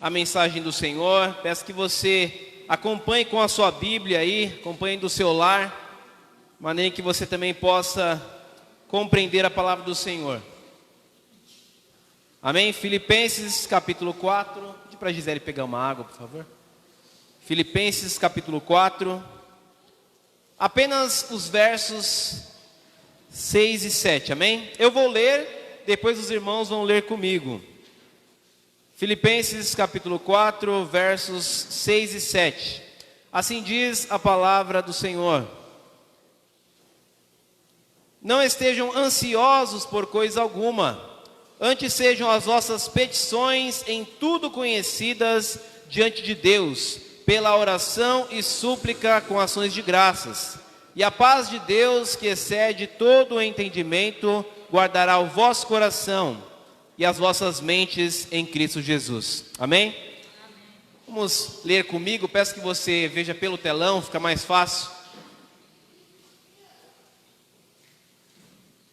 a mensagem do Senhor. Peço que você acompanhe com a sua Bíblia aí, acompanhe do seu lar, de maneira que você também possa compreender a palavra do Senhor. Amém? Filipenses capítulo 4. Pede para a Gisele pegar uma água, por favor. Filipenses capítulo 4. Apenas os versos 6 e 7, amém? Eu vou ler, depois os irmãos vão ler comigo. Filipenses capítulo 4, versos 6 e 7. Assim diz a palavra do Senhor. Não estejam ansiosos por coisa alguma, antes sejam as vossas petições em tudo conhecidas diante de Deus, pela oração e súplica com ações de graças. E a paz de Deus, que excede todo o entendimento, guardará o vosso coração e as vossas mentes em Cristo Jesus. Amém? Vamos ler comigo. Peço que você veja pelo telão, fica mais fácil.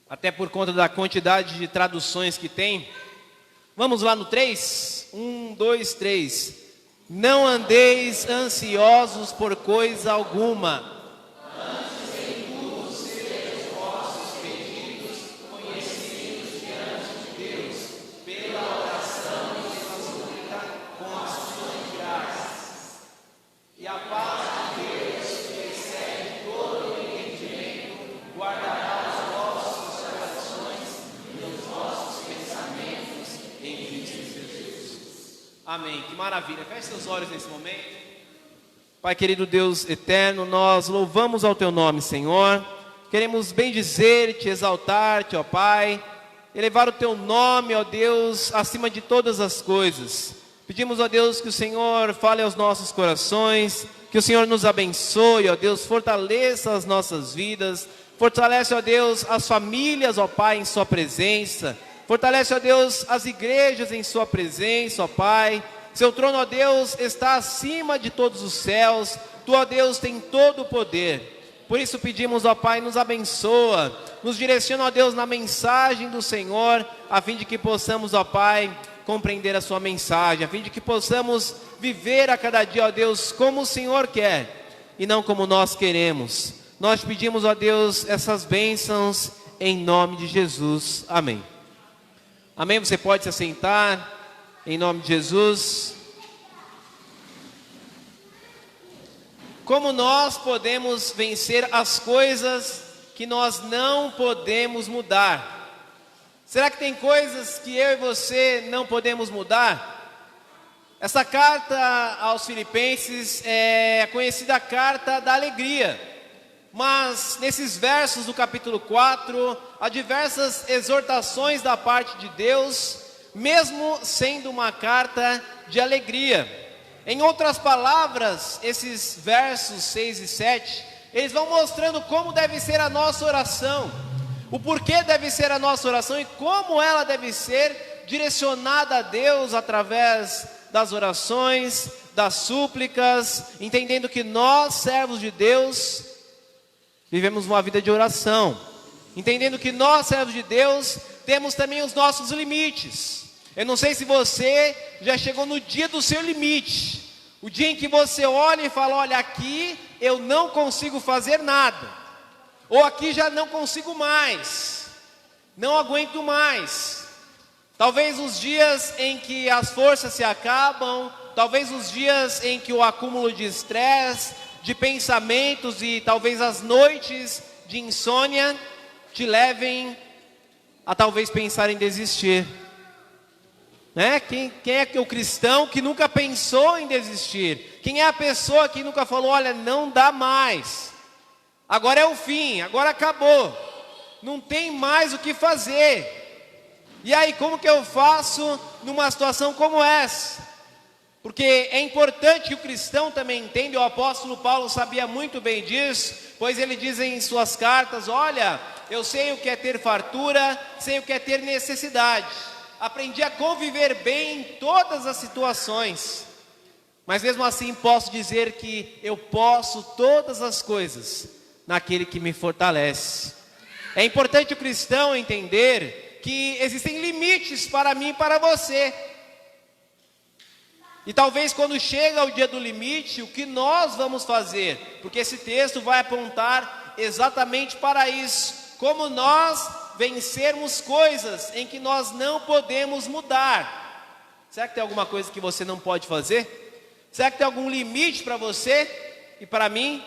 Até por conta da quantidade de traduções que tem. Vamos lá no 3? 1, 2, 3. Não andeis ansiosos por coisa alguma. Amém, que maravilha. Feche seus olhos nesse momento. Pai querido Deus eterno, nós louvamos ao Teu nome, Senhor. Queremos bendizer-te, exaltar-te, ó Pai. Elevar o Teu nome, ó Deus, acima de todas as coisas. Pedimos, ó Deus, que o Senhor fale aos nossos corações. Que o Senhor nos abençoe, ó Deus, fortaleça as nossas vidas. Fortalece, ó Deus, as famílias, ó Pai, em Sua presença. Fortalece, ó Deus, as igrejas em Sua presença, ó Pai. Seu trono, ó Deus, está acima de todos os céus. Tu, ó Deus, tem todo o poder. Por isso pedimos, ó Pai, nos abençoa. Nos direciona, ó Deus, na mensagem do Senhor, a fim de que possamos, ó Pai, compreender a Sua mensagem. A fim de que possamos viver a cada dia, ó Deus, como o Senhor quer e não como nós queremos. Nós pedimos, ó Deus, essas bênçãos em nome de Jesus. Amém. Amém? Você pode se assentar, em nome de Jesus. Como nós podemos vencer as coisas que nós não podemos mudar? Será que tem coisas que eu e você não podemos mudar? Essa carta aos Filipenses é a conhecida carta da alegria. Mas nesses versos do capítulo 4, há diversas exortações da parte de Deus, mesmo sendo uma carta de alegria. Em outras palavras, esses versos 6 e 7, eles vão mostrando como deve ser a nossa oração, o porquê deve ser a nossa oração e como ela deve ser direcionada a Deus através das orações, das súplicas, entendendo que nós, servos de Deus, vivemos uma vida de oração, entendendo que nós, servos de Deus, temos também os nossos limites. Eu não sei se você já chegou no dia do seu limite, o dia em que você olha e fala, olha, aqui eu não consigo fazer nada, ou aqui já não consigo mais, não aguento mais. Talvez os dias em que as forças se acabam, talvez os dias em que o acúmulo de estresse, de pensamentos e talvez as noites de insônia te levem a talvez pensar em desistir, né? Quem é o cristão que nunca pensou em desistir? Quem é a pessoa que nunca falou, olha, não dá mais, agora é o fim, agora acabou, não tem mais o que fazer, e aí como que eu faço numa situação como essa? Porque é importante que o cristão também entenda, o apóstolo Paulo sabia muito bem disso, pois ele diz em suas cartas, olha, eu sei o que é ter fartura, sei o que é ter necessidade, aprendi a conviver bem em todas as situações, mas mesmo assim posso dizer que eu posso todas as coisas naquele que me fortalece. É importante o cristão entender que existem limites para mim e para você. E talvez quando chega o dia do limite, o que nós vamos fazer? Porque esse texto vai apontar exatamente para isso. Como nós vencermos coisas em que nós não podemos mudar. Será que tem alguma coisa que você não pode fazer? Será que tem algum limite para você e para mim?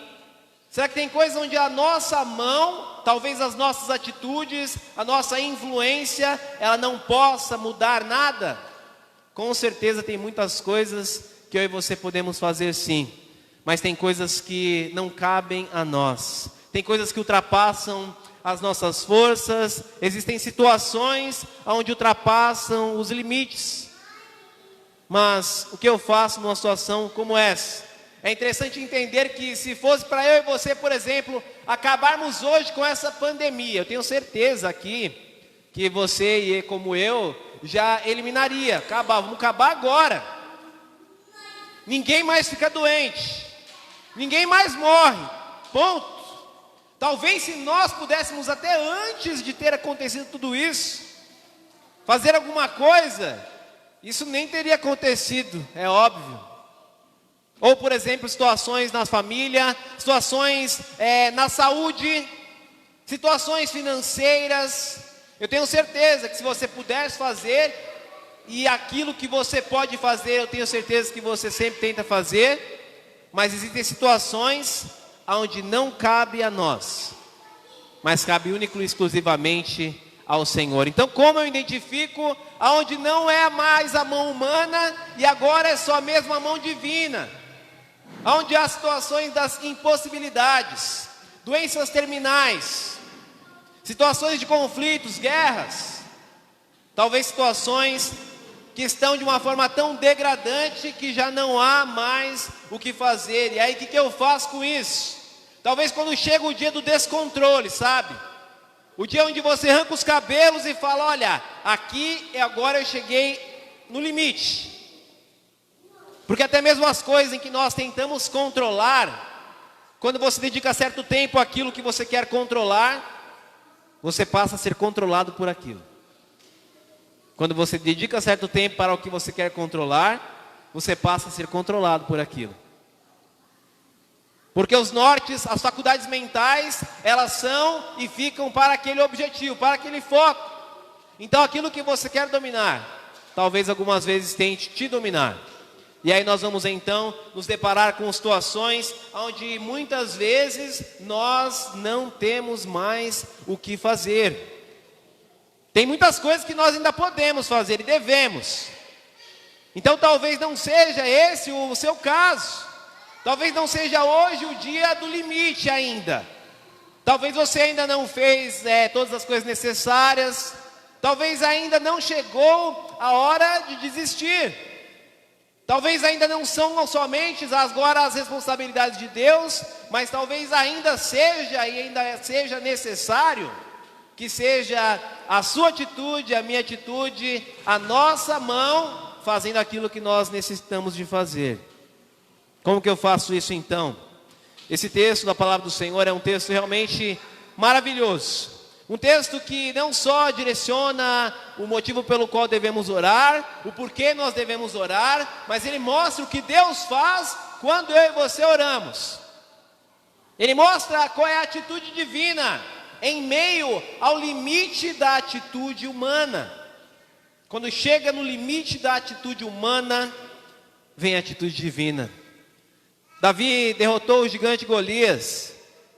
Será que tem coisa onde a nossa mão, talvez as nossas atitudes, a nossa influência, ela não possa mudar nada? Com certeza tem muitas coisas que eu e você podemos fazer sim, mas tem coisas que não cabem a nós. Tem coisas que ultrapassam as nossas forças, existem situações onde ultrapassam os limites. Mas o que eu faço numa situação como essa? É interessante entender que se fosse para eu e você, por exemplo, acabarmos hoje com essa pandemia, eu tenho certeza aqui que você e como eu já eliminaria, vamos acabar agora. Ninguém mais fica doente, ninguém mais morre, ponto. Talvez se nós pudéssemos até antes de ter acontecido tudo isso, fazer alguma coisa, isso nem teria acontecido, é óbvio. Ou por exemplo, situações na família, situações na saúde, situações financeiras. Eu tenho certeza que se você pudesse fazer, e aquilo que você pode fazer, eu tenho certeza que você sempre tenta fazer, mas existem situações onde não cabe a nós, mas cabe único e exclusivamente ao Senhor. Então como eu identifico aonde não é mais a mão humana e agora é só mesmo a mão divina? Onde há situações das impossibilidades, doenças terminais, situações de conflitos, guerras, talvez situações que estão de uma forma tão degradante que já não há mais o que fazer. E aí o que eu faço com isso? Talvez quando chega o dia do descontrole, sabe? O dia onde você arranca os cabelos e fala, olha, aqui agora eu cheguei no limite. Porque até mesmo as coisas em que nós tentamos controlar, quando você dedica certo tempo àquilo que você quer controlar, você passa a ser controlado por aquilo. Quando você dedica certo tempo para o que você quer controlar, você passa a ser controlado por aquilo. Porque os nortes, as faculdades mentais, elas são e ficam para aquele objetivo, para aquele foco. Então aquilo que você quer dominar, talvez algumas vezes tente te dominar. E aí nós vamos então nos deparar com situações onde muitas vezes nós não temos mais o que fazer. Tem muitas coisas que nós ainda podemos fazer e devemos. Então talvez não seja esse o seu caso. Talvez não seja hoje o dia do limite ainda. Talvez você ainda não fez todas as coisas necessárias. Talvez ainda não chegou a hora de desistir. Talvez ainda não são somente agora as responsabilidades de Deus, mas talvez ainda seja necessário que seja a sua atitude, a minha atitude, a nossa mão fazendo aquilo que nós necessitamos de fazer. Como que eu faço isso então? Esse texto da palavra do Senhor é um texto realmente maravilhoso. Um texto que não só direciona o motivo pelo qual devemos orar, o porquê nós devemos orar, mas ele mostra o que Deus faz quando eu e você oramos. Ele mostra qual é a atitude divina em meio ao limite da atitude humana. Quando chega no limite da atitude humana, vem a atitude divina. Davi derrotou o gigante Golias.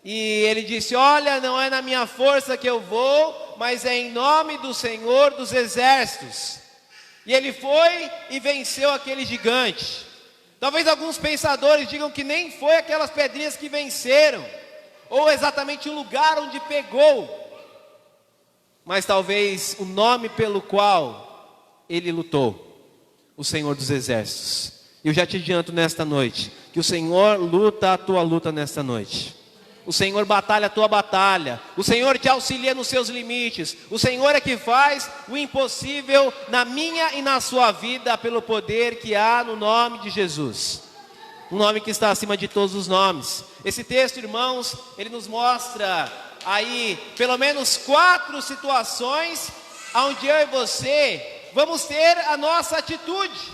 E ele disse, olha, não é na minha força que eu vou, mas é em nome do Senhor dos Exércitos. E ele foi e venceu aquele gigante. Talvez alguns pensadores digam que nem foi aquelas pedrinhas que venceram, ou exatamente o lugar onde pegou, mas talvez o nome pelo qual ele lutou, o Senhor dos Exércitos. Eu já te adianto nesta noite, que o Senhor luta a tua luta nesta noite. O Senhor batalha a tua batalha. O Senhor te auxilia nos seus limites. O Senhor é que faz o impossível na minha e na sua vida, pelo poder que há no nome de Jesus. Um nome que está acima de todos os nomes. Esse texto, irmãos, ele nos mostra aí pelo menos 4 situações onde eu e você vamos ter a nossa atitude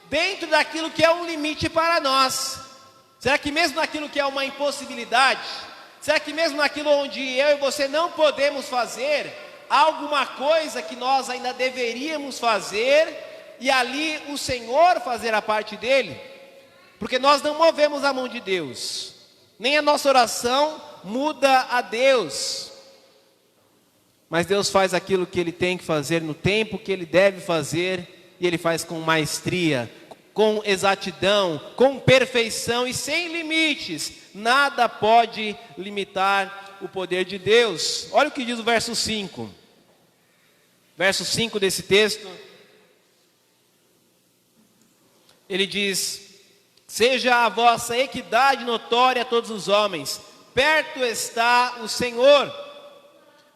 dentro daquilo que é um limite para nós? Será que mesmo naquilo que é uma impossibilidade, será que mesmo naquilo onde eu e você não podemos fazer, há alguma coisa que nós ainda deveríamos fazer, e ali o Senhor fazer a parte dele? Porque nós não movemos a mão de Deus, nem a nossa oração muda a Deus, mas Deus faz aquilo que Ele tem que fazer no tempo que Ele deve fazer, e Ele faz com maestria, com exatidão, com perfeição e sem limites. Nada pode limitar o poder de Deus. Olha o que diz o verso 5. Verso 5 desse texto. Ele diz: seja a vossa equidade notória a todos os homens, perto está o Senhor.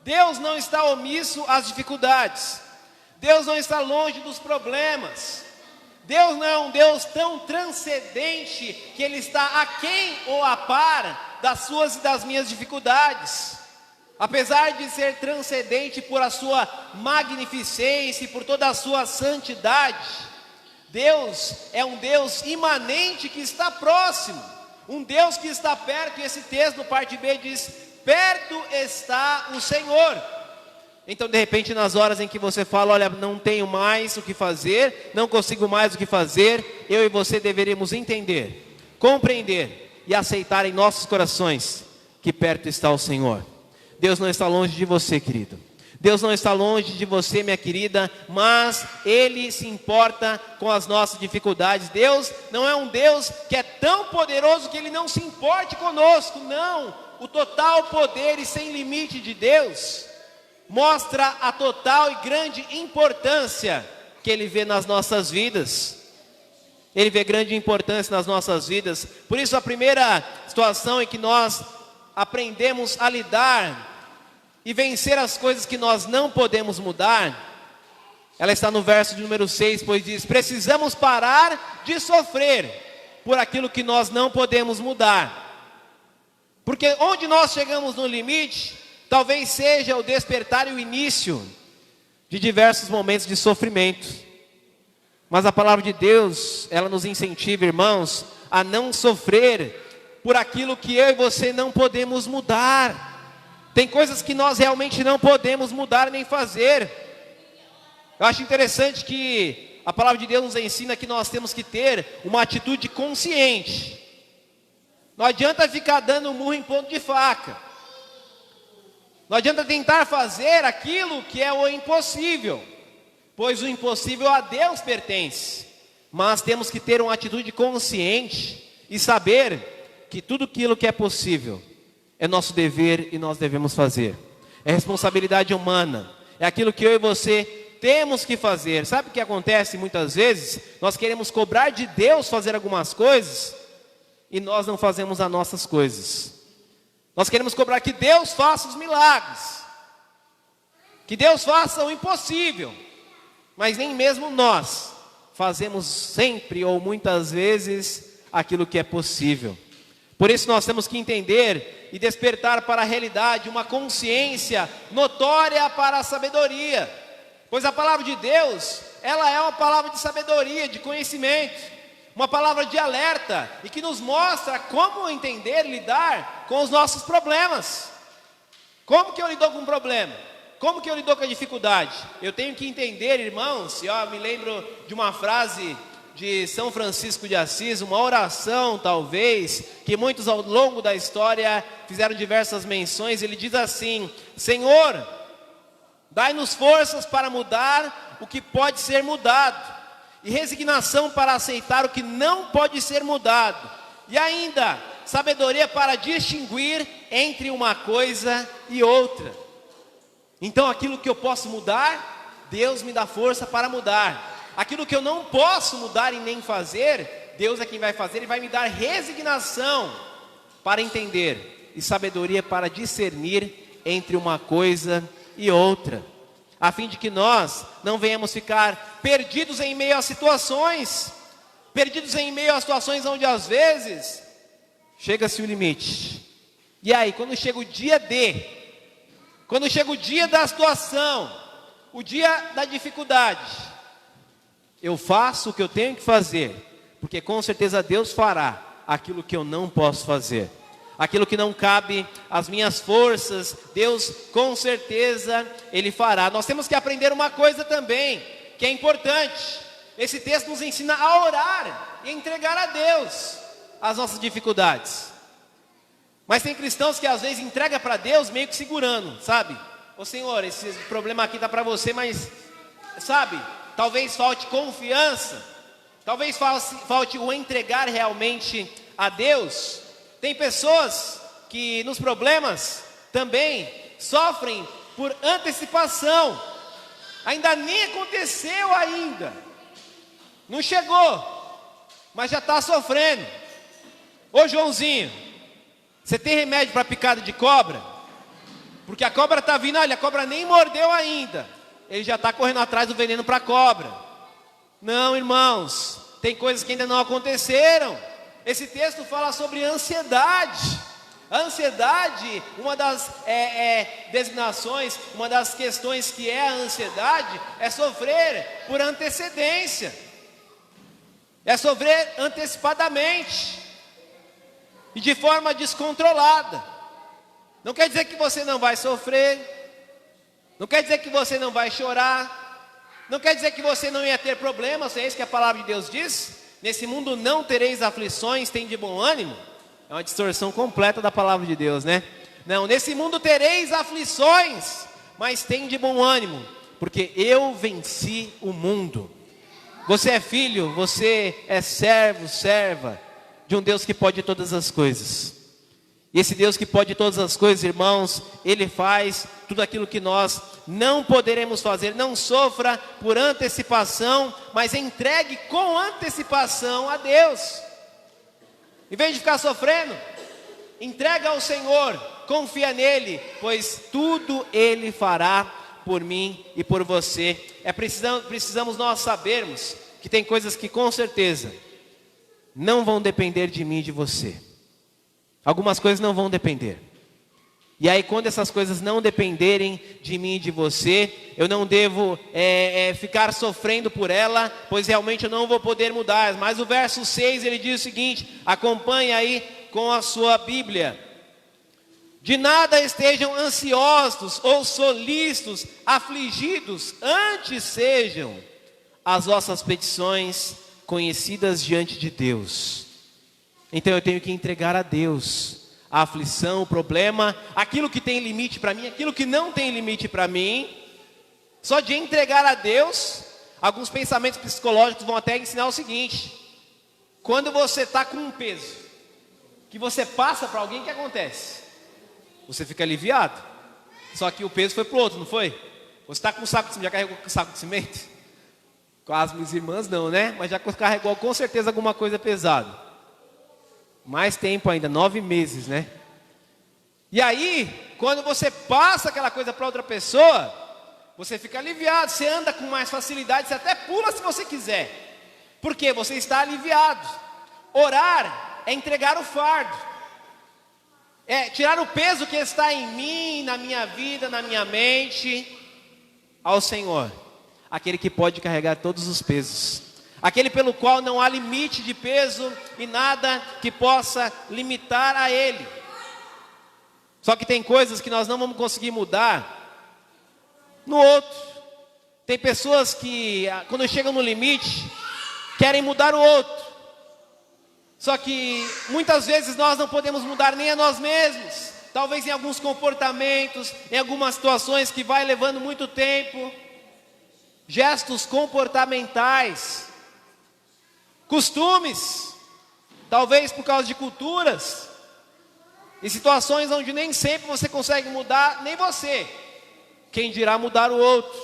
Deus não está omisso às dificuldades, Deus não está longe dos problemas, Deus não é um Deus tão transcendente que Ele está aquém ou a par das suas e das minhas dificuldades. Apesar de ser transcendente por a sua magnificência e por toda a sua santidade, Deus é um Deus imanente que está próximo, um Deus que está perto. E esse texto no parte B diz: perto está o Senhor. Então, de repente, nas horas em que você fala: olha, não tenho mais o que fazer, não consigo mais o que fazer, eu e você deveríamos entender, compreender e aceitar em nossos corações que perto está o Senhor. Deus não está longe de você, querido. Deus não está longe de você, minha querida, mas Ele se importa com as nossas dificuldades. Deus não é um Deus que é tão poderoso que Ele não se importe conosco, não. O total poder e sem limite de Deus mostra a total e grande importância que Ele vê nas nossas vidas. Ele vê grande importância nas nossas vidas. Por isso, a primeira situação em que nós aprendemos a lidar e vencer as coisas que nós não podemos mudar, ela está no verso de número 6, pois diz: precisamos parar de sofrer por aquilo que nós não podemos mudar. Porque onde nós chegamos no limite, talvez seja o despertar e o início de diversos momentos de sofrimento. Mas a palavra de Deus, ela nos incentiva, irmãos, a não sofrer por aquilo que eu e você não podemos mudar. Tem coisas que nós realmente não podemos mudar nem fazer. Eu acho interessante que a palavra de Deus nos ensina que nós temos que ter uma atitude consciente. Não adianta ficar dando murro em ponto de faca. Não adianta tentar fazer aquilo que é o impossível, pois o impossível a Deus pertence. Mas temos que ter uma atitude consciente e saber que tudo aquilo que é possível é nosso dever e nós devemos fazer. É responsabilidade humana, é aquilo que eu e você temos que fazer. Sabe o que acontece muitas vezes? Nós queremos cobrar de Deus fazer algumas coisas e nós não fazemos as nossas coisas. Nós queremos cobrar que Deus faça os milagres, que Deus faça o impossível, mas nem mesmo nós fazemos sempre ou muitas vezes aquilo que é possível. Por isso nós temos que entender e despertar para a realidade uma consciência notória para a sabedoria, pois a palavra de Deus, ela é uma palavra de sabedoria, de conhecimento, uma palavra de alerta e que nos mostra como entender e lidar com os nossos problemas. Como que eu lido com um problema? Como que eu lido com a dificuldade? Eu tenho que entender, irmãos, e eu me lembro de uma frase de São Francisco de Assis, uma oração talvez, que muitos ao longo da história fizeram diversas menções. Ele diz assim: Senhor, dai-nos forças para mudar o que pode ser mudado, e resignação para aceitar o que não pode ser mudado, e ainda sabedoria para distinguir entre uma coisa e outra. Então aquilo que eu posso mudar, Deus me dá força para mudar. Aquilo que eu não posso mudar e nem fazer, Deus é quem vai fazer e vai me dar resignação para entender e sabedoria para discernir entre uma coisa e outra, a fim de que nós não venhamos ficar perdidos em meio a situações, perdidos em meio a situações onde às vezes chega-se o limite. E aí, quando chega o dia quando chega o dia da situação, o dia da dificuldade, Eu faço o que eu tenho que fazer, porque com certeza Deus fará aquilo que eu não posso fazer. Aquilo que não cabe às minhas forças, Deus com certeza Ele fará. Nós temos que aprender uma coisa também, que é importante. Esse texto nos ensina a orar e entregar a Deus as nossas dificuldades. Mas tem cristãos que às vezes entregam para Deus meio que segurando, sabe? Ô Senhor, esse problema aqui está para você, mas, sabe, talvez falte confiança, talvez falte o entregar realmente a Deus. Tem pessoas que nos problemas também sofrem por antecipação. Ainda nem aconteceu ainda. Não chegou, mas já está sofrendo. Ô Joãozinho, você tem remédio para picada de cobra? Porque a cobra está vindo, olha, a cobra nem mordeu ainda. Ele já está correndo atrás do veneno para a cobra. Não, irmãos, tem coisas que ainda não aconteceram. Esse texto fala sobre ansiedade. A ansiedade, uma das designações, uma das questões que é a ansiedade, é sofrer por antecedência. É sofrer antecipadamente e de forma descontrolada. Não quer dizer que você não vai sofrer, não quer dizer que você não vai chorar, não quer dizer que você não ia ter problemas. É isso que a palavra de Deus diz. Nesse mundo não tereis aflições, tem de bom ânimo. É uma distorção completa da palavra de Deus, né? Não, nesse mundo tereis aflições, mas tem de bom ânimo, porque eu venci o mundo. Você é filho, você é servo, serva de um Deus que pode todas as coisas. E esse Deus que pode todas as coisas, irmãos, Ele faz tudo aquilo que nós não poderemos fazer. Não sofra por antecipação, mas entregue com antecipação a Deus. Em vez de ficar sofrendo, entrega ao Senhor, confia nele, pois tudo Ele fará por mim e por você. Precisamos nós sabermos que tem coisas que com certeza não vão depender de mim e de você. Algumas coisas não vão depender. E aí quando essas coisas não dependerem de mim e de você, eu não devo ficar sofrendo por ela, pois realmente eu não vou poder mudar. Mas o verso 6 ele diz o seguinte, acompanhe aí com a sua Bíblia. De nada estejam ansiosos ou solícitos, afligidos, antes sejam as vossas petições conhecidas diante de Deus. Então eu tenho que entregar a Deus a aflição, o problema, aquilo que tem limite para mim, aquilo que não tem limite para mim. Só de entregar a Deus, alguns pensamentos psicológicos vão até ensinar o seguinte: quando você está com um peso, que você passa para alguém, o que acontece? Você fica aliviado. Só que o peso foi para o outro, não foi? Você está com um saco de cimento, já carregou um saco de cimento? Com as minhas irmãs não, né? Mas já carregou com certeza alguma coisa pesada. Mais tempo ainda, 9 meses, né? E aí, quando você passa aquela coisa para outra pessoa, você fica aliviado, você anda com mais facilidade, você até pula se você quiser. Por quê? Você está aliviado. Orar é entregar o fardo, é tirar o peso que está em mim, na minha vida, na minha mente, ao Senhor, aquele que pode carregar todos os pesos, aquele pelo qual não há limite de peso e nada que possa limitar a Ele. Só que tem coisas que nós não vamos conseguir mudar no outro. Tem pessoas que, quando chegam no limite, querem mudar o outro. Só que muitas vezes nós não podemos mudar nem a nós mesmos. Talvez em alguns comportamentos, em algumas situações que vai levando muito tempo. Gestos comportamentais, costumes, talvez por causa de culturas, em situações onde nem sempre você consegue mudar, nem você, quem dirá mudar o outro.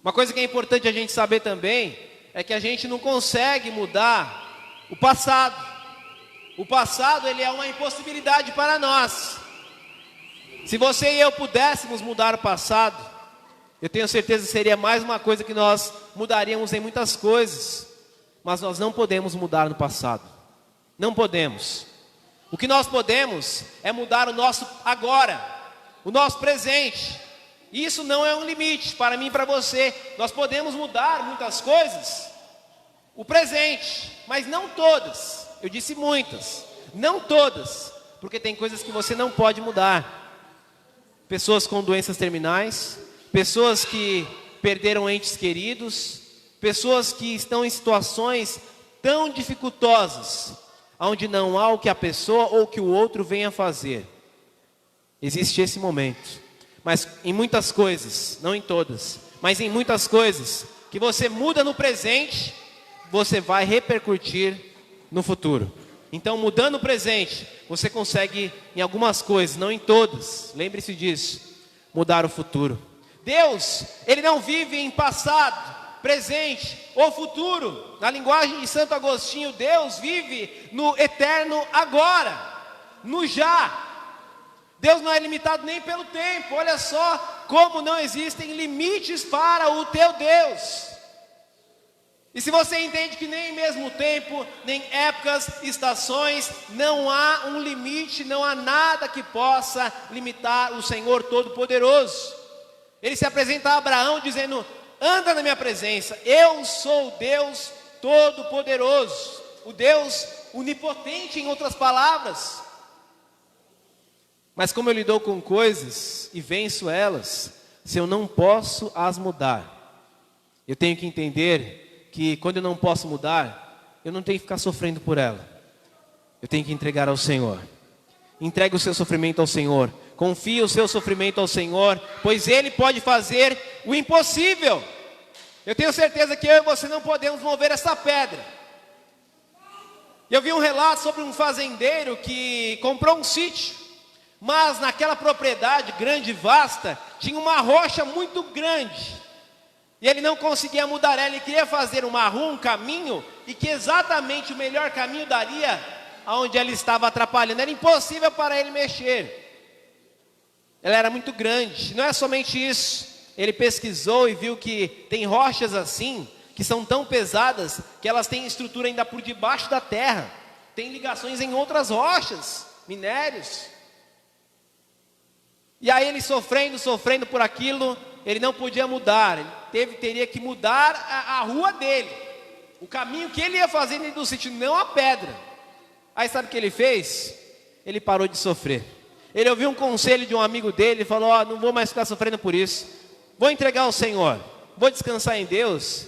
Uma coisa que é importante a gente saber também, é que a gente não consegue mudar o passado. O passado, ele é uma impossibilidade para nós. Se você e eu pudéssemos mudar o passado, eu tenho certeza que seria mais uma coisa que nós mudaríamos em muitas coisas. Mas nós não podemos mudar no passado. Não podemos. O que nós podemos é mudar o nosso agora, o nosso presente. Isso não é um limite para mim e para você. Nós podemos mudar muitas coisas, o presente, mas não todas. Eu disse muitas, não todas, porque tem coisas que você não pode mudar. Pessoas com doenças terminais, pessoas que perderam entes queridos, pessoas que estão em situações tão dificultosas, onde não há o que a pessoa ou que o outro venha fazer. Existe esse momento. Mas em muitas coisas, não em todas, mas em muitas coisas que você muda no presente, você vai repercutir no futuro. Então, mudando o presente, você consegue em algumas coisas, não em todas, lembre-se disso, mudar o futuro. Deus, Ele não vive em passado, presente ou futuro. Na linguagem de Santo Agostinho, Deus vive no eterno agora, no já. Deus não é limitado nem pelo tempo. Olha só como não existem limites para o teu Deus. E se você entende que nem mesmo tempo, nem épocas, estações, não há um limite, não há nada que possa limitar o Senhor Todo-Poderoso. Ele se apresenta a Abraão dizendo: anda na minha presença, eu sou o Deus Todo-Poderoso, o Deus onipotente, em outras palavras. Mas como eu lido com coisas e venço elas, se eu não posso as mudar, eu tenho que entender que quando eu não posso mudar, eu não tenho que ficar sofrendo por ela. Eu tenho que entregar ao Senhor. Entregue o seu sofrimento ao Senhor. Confie o seu sofrimento ao Senhor, pois Ele pode fazer o impossível. Eu tenho certeza que eu e você não podemos mover essa pedra. Eu vi um relato sobre um fazendeiro que comprou um sítio, mas naquela propriedade grande e vasta, tinha uma rocha muito grande. E ele não conseguia mudar ela, ele queria fazer uma rua, um caminho, e que exatamente o melhor caminho daria aonde ela estava atrapalhando. Era impossível para ele mexer. Ela era muito grande. Não é somente isso. Ele pesquisou e viu que tem rochas assim, que são tão pesadas, que elas têm estrutura ainda por debaixo da terra. Tem ligações em outras rochas, minérios. E aí ele sofrendo por aquilo, ele não podia mudar, ele teria que mudar a rua dele, o caminho que ele ia fazer dentro do sítio, não a pedra. Aí sabe o que ele fez? Ele parou de sofrer. Ele ouviu um conselho de um amigo dele e falou: ó, não vou mais ficar sofrendo por isso, vou entregar ao Senhor, vou descansar em Deus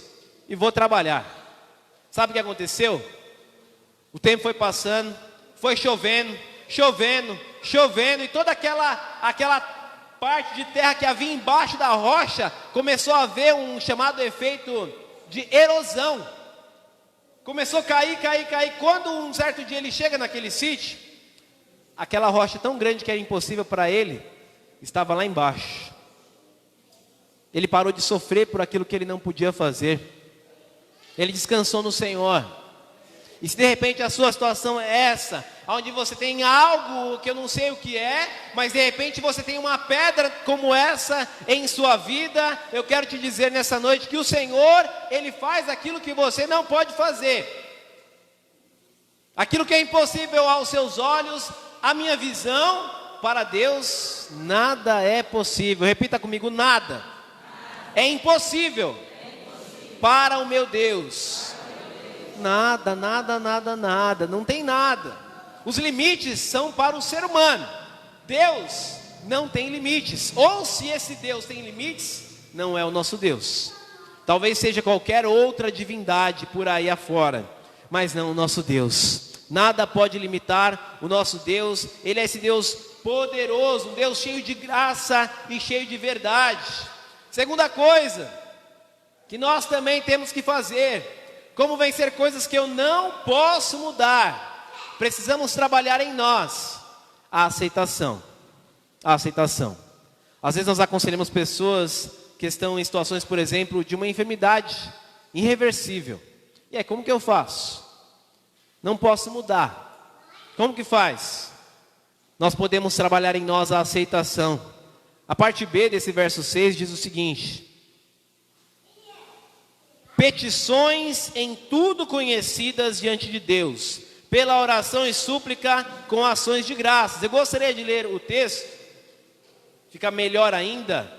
e vou trabalhar. Sabe o que aconteceu? O tempo foi passando, foi chovendo, e toda aquela parte de terra que havia embaixo da rocha começou a haver um chamado efeito de erosão. Começou a cair. Quando um certo dia ele chega naquele sítio, aquela rocha tão grande que era impossível para ele, estava lá embaixo. Ele parou de sofrer por aquilo que ele não podia fazer. Ele descansou no Senhor. E se de repente a sua situação é essa, onde você tem algo que eu não sei o que é, mas de repente você tem uma pedra como essa em sua vida, eu quero te dizer nessa noite que o Senhor, Ele faz aquilo que você não pode fazer. Aquilo que é impossível aos seus olhos, a minha visão, para Deus, nada é possível. Repita comigo: nada é impossível para o meu Deus. Nada, não tem nada. Os limites são para o ser humano. Deus não tem limites. Ou se esse Deus tem limites, não é o nosso Deus. Talvez seja qualquer outra divindade por aí afora, mas não o nosso Deus. Nada pode limitar o nosso Deus. Ele é esse Deus poderoso, um Deus cheio de graça e cheio de verdade. Segunda coisa que nós também temos que fazer: como vencer coisas que eu não posso mudar? Precisamos trabalhar em nós a aceitação. A aceitação. Às vezes nós aconselhamos pessoas que estão em situações, por exemplo, de uma enfermidade irreversível. E aí, como que eu faço? Não posso mudar. Como que faz? Nós podemos trabalhar em nós a aceitação. A parte B desse verso 6 diz o seguinte: petições em tudo conhecidas diante de Deus, pela oração e súplica com ações de graças. Eu gostaria de ler o texto, fica melhor ainda,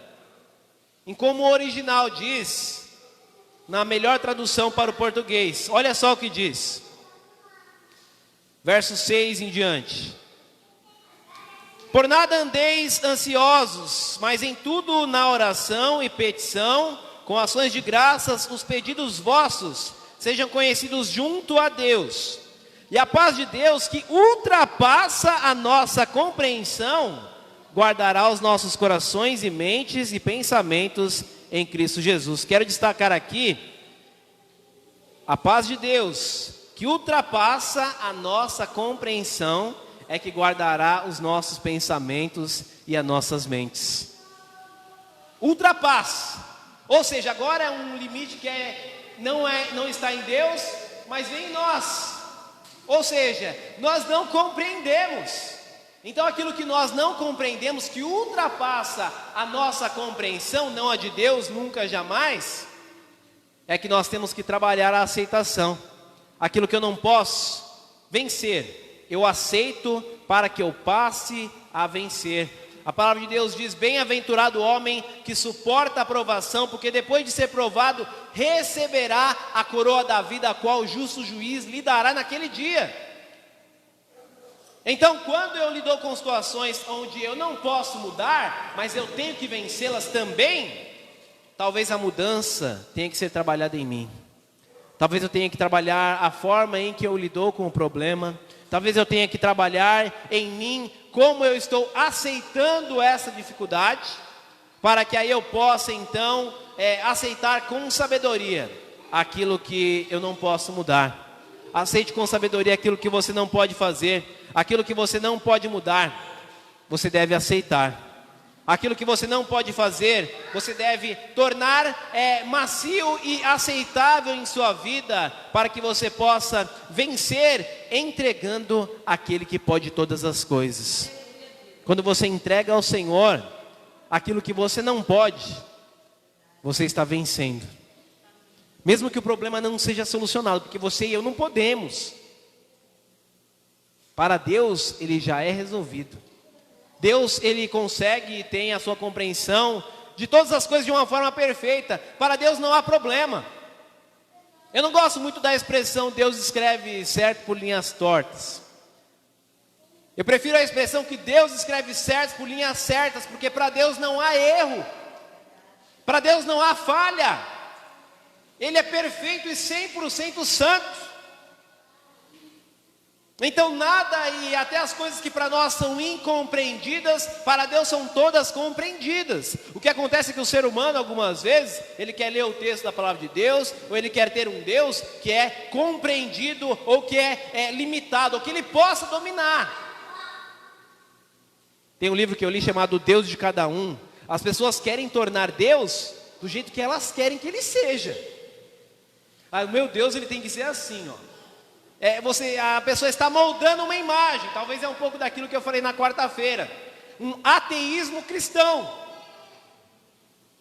em como o original diz, na melhor tradução para o português. Olha só o que diz. Verso 6 em diante. Por nada andeis ansiosos, mas em tudo na oração e petição, com ações de graças, os pedidos vossos sejam conhecidos junto a Deus. E a paz de Deus, que ultrapassa a nossa compreensão, guardará os nossos corações e mentes e pensamentos em Cristo Jesus. Quero destacar aqui, a paz de Deus, que ultrapassa a nossa compreensão, é que guardará os nossos pensamentos e as nossas mentes. Ultrapassa, ou seja, agora é um limite que não está em Deus, mas vem em nós. Ou seja, nós não compreendemos. Então aquilo que nós não compreendemos, que ultrapassa a nossa compreensão, não a de Deus, nunca, jamais, é que nós temos que trabalhar a aceitação. Aquilo que eu não posso vencer, eu aceito para que eu passe a vencer. A palavra de Deus diz: bem-aventurado o homem que suporta a provação, porque depois de ser provado, receberá a coroa da vida, a qual o justo juiz lhe dará naquele dia. Então, quando eu lido com situações onde eu não posso mudar, mas eu tenho que vencê-las também, talvez a mudança tenha que ser trabalhada em mim. Talvez eu tenha que trabalhar a forma em que eu lido com o problema. Talvez eu tenha que trabalhar em mim como eu estou aceitando essa dificuldade, para que aí eu possa então aceitar com sabedoria aquilo que eu não posso mudar. Aceite com sabedoria aquilo que você não pode fazer, aquilo que você não pode mudar, você deve aceitar. Aquilo que você não pode fazer, você deve tornar macio e aceitável em sua vida, para que você possa vencer entregando aquele que pode todas as coisas. Quando você entrega ao Senhor aquilo que você não pode, você está vencendo. Mesmo que o problema não seja solucionado, porque você e eu não podemos. Para Deus, ele já é resolvido. Deus, ele consegue e tem a sua compreensão de todas as coisas de uma forma perfeita. Para Deus não há problema. Eu não gosto muito da expressão Deus escreve certo por linhas tortas. Eu prefiro a expressão que Deus escreve certo por linhas certas, porque para Deus não há erro. Para Deus não há falha. Ele é perfeito e 100% santo. Então nada, e até as coisas que para nós são incompreendidas, para Deus são todas compreendidas. O que acontece é que o ser humano, algumas vezes, ele quer ler o texto da palavra de Deus, ou ele quer ter um Deus que é compreendido, ou que é limitado, ou que ele possa dominar. Tem um livro que eu li chamado Deus de Cada Um. As pessoas querem tornar Deus do jeito que elas querem que ele seja. O meu Deus, ele tem que ser assim, ó. A pessoa está moldando uma imagem. Talvez é um pouco daquilo que eu falei na quarta-feira. Um ateísmo cristão,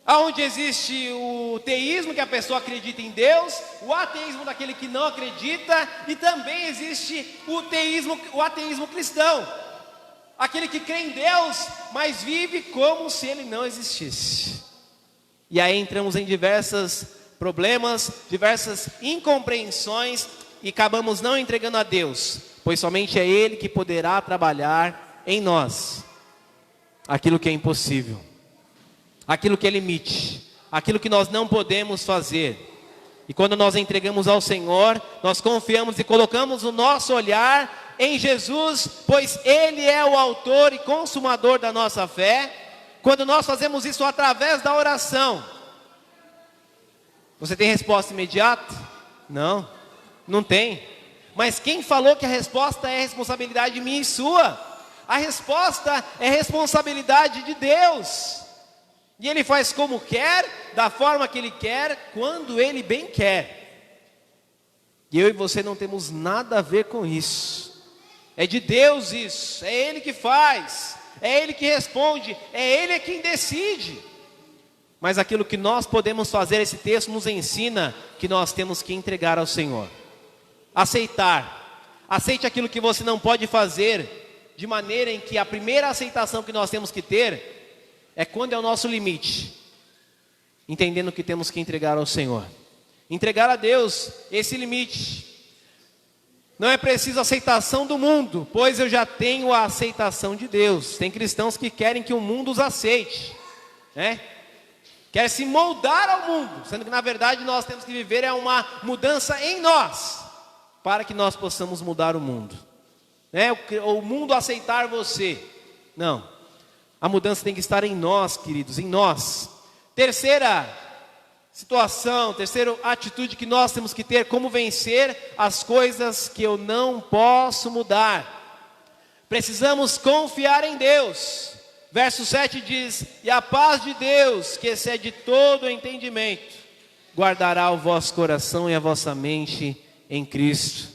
onde existe o teísmo, que a pessoa acredita em Deus, o ateísmo daquele que não acredita, e também existe o ateísmo cristão, aquele que crê em Deus, mas vive como se ele não existisse. E aí entramos em diversos problemas, diversas incompreensões, e acabamos não entregando a Deus, pois somente é Ele que poderá trabalhar em nós aquilo que é impossível, aquilo que é limite, aquilo que nós não podemos fazer. E quando nós entregamos ao Senhor, nós confiamos e colocamos o nosso olhar em Jesus, pois Ele é o autor e consumador da nossa fé. Quando nós fazemos isso através da oração, você tem resposta imediata? Não tem. Mas quem falou que a resposta é responsabilidade minha e sua? A resposta é responsabilidade de Deus. E Ele faz como quer, da forma que Ele quer, quando Ele bem quer. E eu e você não temos nada a ver com isso. É de Deus isso. É Ele que faz. É Ele que responde. É Ele quem decide. Mas aquilo que nós podemos fazer, esse texto nos ensina que nós temos que entregar ao Senhor. Aceitar. Aceite aquilo que você não pode fazer, de maneira em que a primeira aceitação que nós temos que ter é quando é o nosso limite. entendendo que temos que entregar ao Senhor. Entregar a Deus esse limite. Não é preciso aceitação do mundo, pois eu já tenho a aceitação de Deus. Tem cristãos que querem que o mundo os aceite, né? Quer se moldar ao mundo, sendo que na verdade nós temos que viver uma mudança em nós, para que nós possamos mudar o mundo, né? O mundo aceitar você, não. A mudança tem que estar em nós, queridos, em nós. Terceira situação, terceira atitude que nós temos que ter: como vencer as coisas que eu não posso mudar. Precisamos confiar em Deus. Verso 7 diz: e a paz de Deus, que excede todo o entendimento, guardará o vosso coração e a vossa mente em Cristo.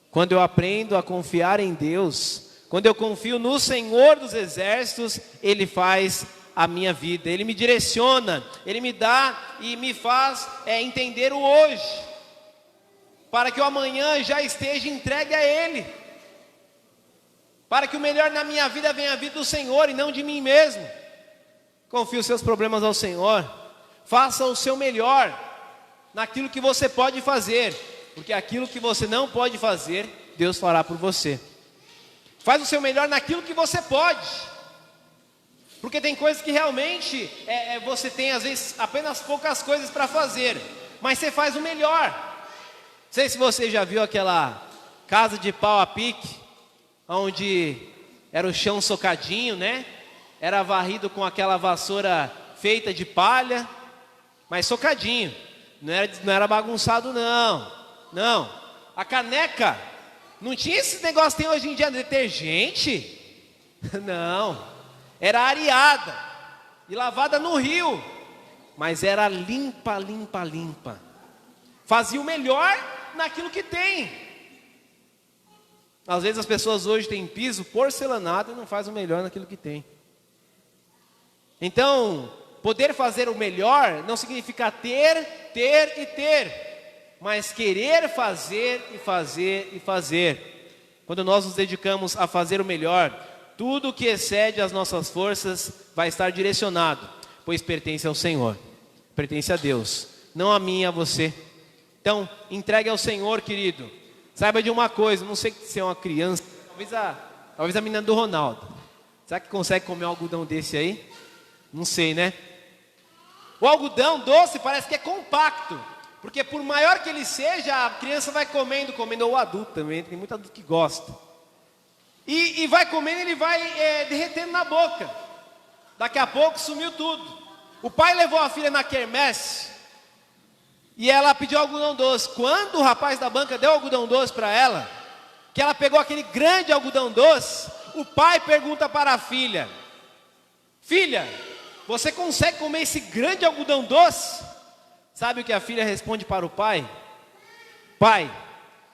Quando eu aprendo a confiar em Deus, quando eu confio no Senhor dos Exércitos, Ele faz a minha vida, Ele me direciona, Ele me dá e me faz entender o hoje, para que o amanhã já esteja entregue a Ele, para que o melhor na minha vida venha a vida do Senhor e não de mim mesmo. Confie os seus problemas ao Senhor, faça o seu melhor naquilo que você pode fazer, porque aquilo que você não pode fazer, Deus fará por você. Faz o seu melhor naquilo que você pode, porque tem coisas que realmente você tem às vezes apenas poucas coisas para fazer, mas você faz o melhor. Não sei se você já viu aquela casa de pau a pique, onde era o chão socadinho, né? Era varrido com aquela vassoura feita de palha, mas socadinho, não era bagunçado não. A caneca não tinha esse negócio que tem hoje em dia, detergente, não. Era areada e lavada no rio, mas era limpa. Fazia o melhor naquilo que tem. Às vezes as pessoas hoje têm piso porcelanado e não fazem o melhor naquilo que tem. Então, poder fazer o melhor não significa ter, mas querer fazer e fazer. Quando nós nos dedicamos a fazer o melhor, tudo que excede as nossas forças vai estar direcionado, pois pertence ao Senhor, pertence a Deus, não a mim e a você. Então, entregue ao Senhor, querido. Saiba de uma coisa, não sei se é uma criança, talvez a menina do Ronaldo. Será que consegue comer um algodão desse aí? Não sei, né? O algodão doce parece que é compacto, porque por maior que ele seja, a criança vai comendo, ou o adulto também, tem muito adulto que gosta. E vai comendo, ele vai derretendo na boca. Daqui a pouco sumiu tudo. O pai levou a filha na quermesse e ela pediu algodão doce. Quando o rapaz da banca deu algodão doce para ela, que ela pegou aquele grande algodão doce, o pai pergunta para a filha: filha, você consegue comer esse grande algodão doce? Sabe o que a filha responde para o pai? Pai,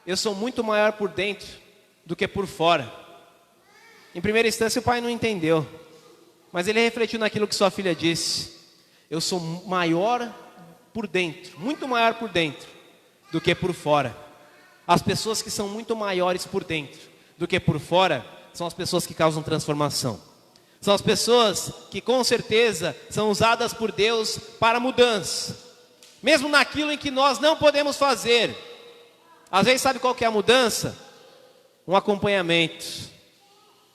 eu sou muito maior por dentro do que por fora. Em primeira instância o pai não entendeu, mas ele refletiu naquilo que sua filha disse: eu sou maior por dentro, muito maior por dentro do que por fora. As pessoas que são muito maiores por dentro do que por fora são as pessoas que causam transformação. São as pessoas que com certeza são usadas por Deus para mudança, mesmo naquilo em que nós não podemos fazer. Às vezes sabe qual que é a mudança? Um acompanhamento,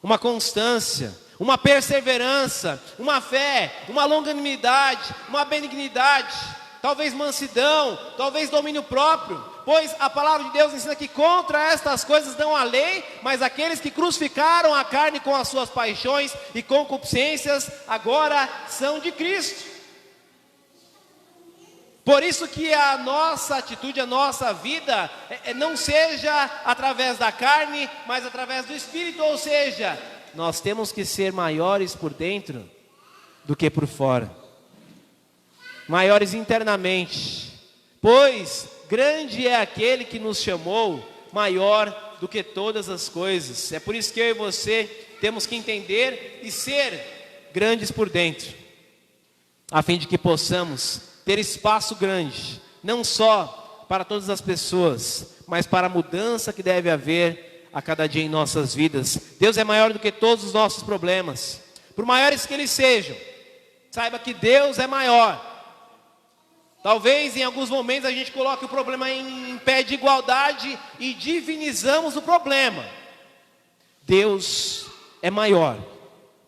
uma constância, uma perseverança, uma fé, uma longanimidade, uma benignidade, talvez mansidão, talvez domínio próprio, pois a palavra de Deus ensina que contra estas coisas não há lei, mas aqueles que crucificaram a carne com as suas paixões e concupiscências, agora são de Cristo. Por isso que a nossa atitude, a nossa vida, não seja através da carne, mas através do Espírito, ou seja, nós temos que ser maiores por dentro do que por fora. Maiores internamente, pois grande é aquele que nos chamou, maior do que todas as coisas. É por isso que eu e você temos que entender e ser grandes por dentro, a fim de que possamos ter espaço grande, não só para todas as pessoas, mas para a mudança que deve haver a cada dia em nossas vidas. Deus é maior do que todos os nossos problemas, por maiores que eles sejam. Saiba que Deus é maior, Talvez em alguns momentos a gente coloque o problema em pé de igualdade e divinizamos o problema. Deus é maior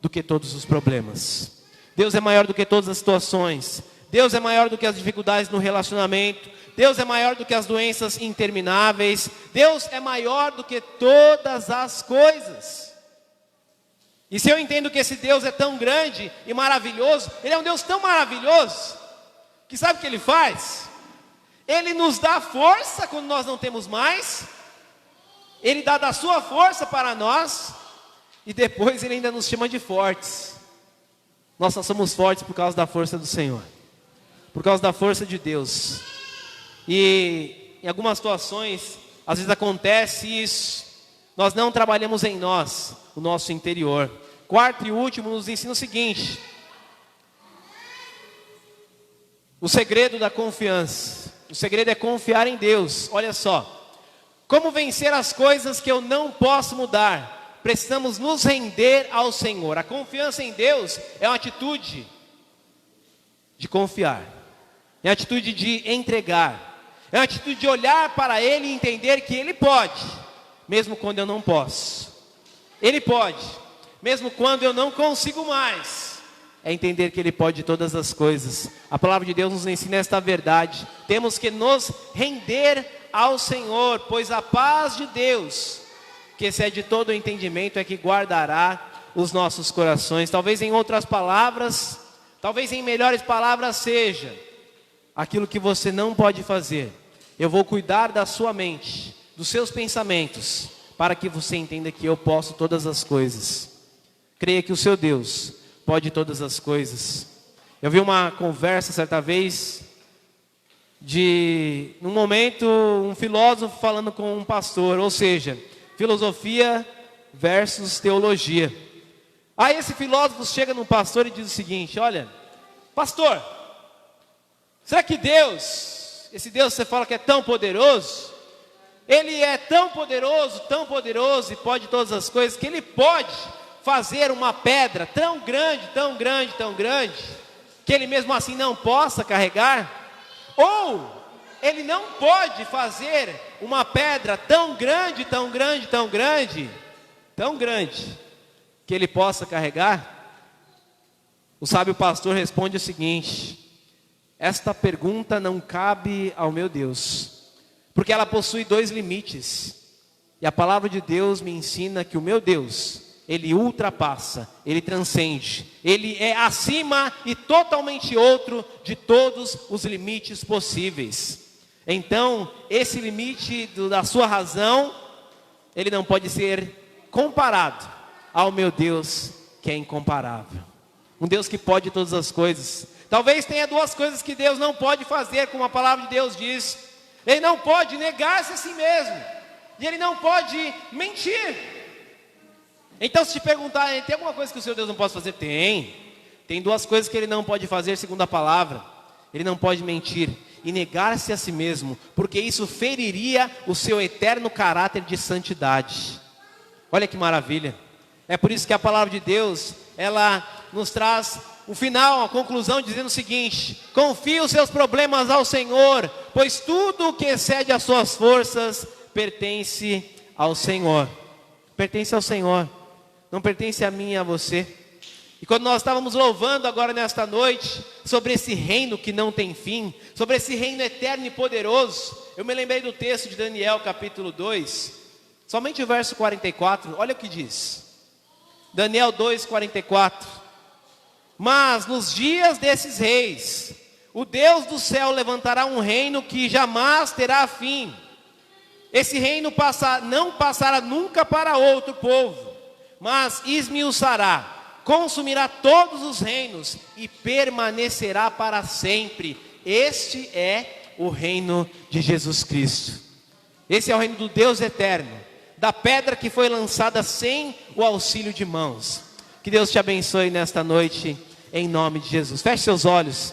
do que todos os problemas. Deus é maior do que todas as situações. Deus é maior do que as dificuldades no relacionamento. Deus é maior do que as doenças intermináveis. Deus é maior do que todas as coisas. E se eu entendo que esse Deus é tão grande e maravilhoso, Ele é um Deus tão maravilhoso, que sabe o que Ele faz? Ele nos dá força quando nós não temos mais. Ele dá da sua força para nós. E depois Ele ainda nos chama de fortes. Nós só somos fortes por causa da força do Senhor, por causa da força de Deus. E em algumas situações, às vezes acontece isso. Nós não trabalhamos em nós, o nosso interior. Quarto e último nos ensina o seguinte: o segredo da confiança. O segredo é confiar em Deus. Olha só, como vencer as coisas que eu não posso mudar? Precisamos nos render ao Senhor. A confiança em Deus é uma atitude de confiar, é uma atitude de entregar, é uma atitude de olhar para Ele e entender que Ele pode, mesmo quando eu não posso. Ele pode, mesmo quando eu não consigo mais. É entender que Ele pode todas as coisas. A palavra de Deus nos ensina esta verdade. Temos que nos render ao Senhor, pois a paz de Deus, que excede todo o entendimento, é que guardará os nossos corações. Talvez em outras palavras, talvez em melhores palavras seja: aquilo que você não pode fazer, eu vou cuidar da sua mente, dos seus pensamentos, para que você entenda que eu posso todas as coisas. Creia que o seu Deus pode todas as coisas. Eu vi uma conversa certa vez, num momento, um filósofo falando com um pastor, ou seja, filosofia versus teologia. Aí esse filósofo chega no pastor e diz o seguinte: olha, pastor, será que Deus, esse Deus que você fala que é tão poderoso, Ele é tão poderoso e pode todas as coisas, que Ele pode fazer uma pedra tão grande, tão grande, tão grande, que Ele mesmo assim não possa carregar? Ou Ele não pode fazer uma pedra tão grande, tão grande, tão grande, tão grande, que Ele possa carregar? O sábio pastor responde o seguinte: esta pergunta não cabe ao meu Deus, porque ela possui 2 limites. E a palavra de Deus me ensina que o meu Deus, Ele ultrapassa, Ele transcende, Ele é acima e totalmente outro de todos os limites possíveis. Então, esse limite da sua razão, ele não pode ser comparado ao meu Deus, que é incomparável. Um Deus que pode todas as coisas. Talvez tenha 2 coisas que Deus não pode fazer, como a palavra de Deus diz. Ele não pode negar-se a si mesmo, e Ele não pode mentir. Então, se te perguntar, tem alguma coisa que o seu Deus não pode fazer? Tem 2 coisas que Ele não pode fazer segundo a palavra. Ele não pode mentir e negar-se a si mesmo, porque isso feriria o seu eterno caráter de santidade. Olha que maravilha. É por isso que a palavra de Deus, ela nos traz o final, a conclusão, dizendo o seguinte: confie os seus problemas ao Senhor, pois tudo o que excede as suas forças pertence ao Senhor. Pertence ao Senhor, não pertence a mim e a você. E quando nós estávamos louvando agora nesta noite, sobre esse reino que não tem fim, sobre esse reino eterno e poderoso, eu me lembrei do texto de Daniel capítulo 2, somente o verso 44, olha o que diz. Daniel 2, 44. Mas nos dias desses reis, o Deus do céu levantará um reino que jamais terá fim. Esse reino não passará nunca para outro povo, mas esmiuçará, consumirá todos os reinos e permanecerá para sempre. Este é o reino de Jesus Cristo. Esse é o reino do Deus eterno, da pedra que foi lançada sem o auxílio de mãos. Que Deus te abençoe nesta noite, em nome de Jesus. Feche seus olhos.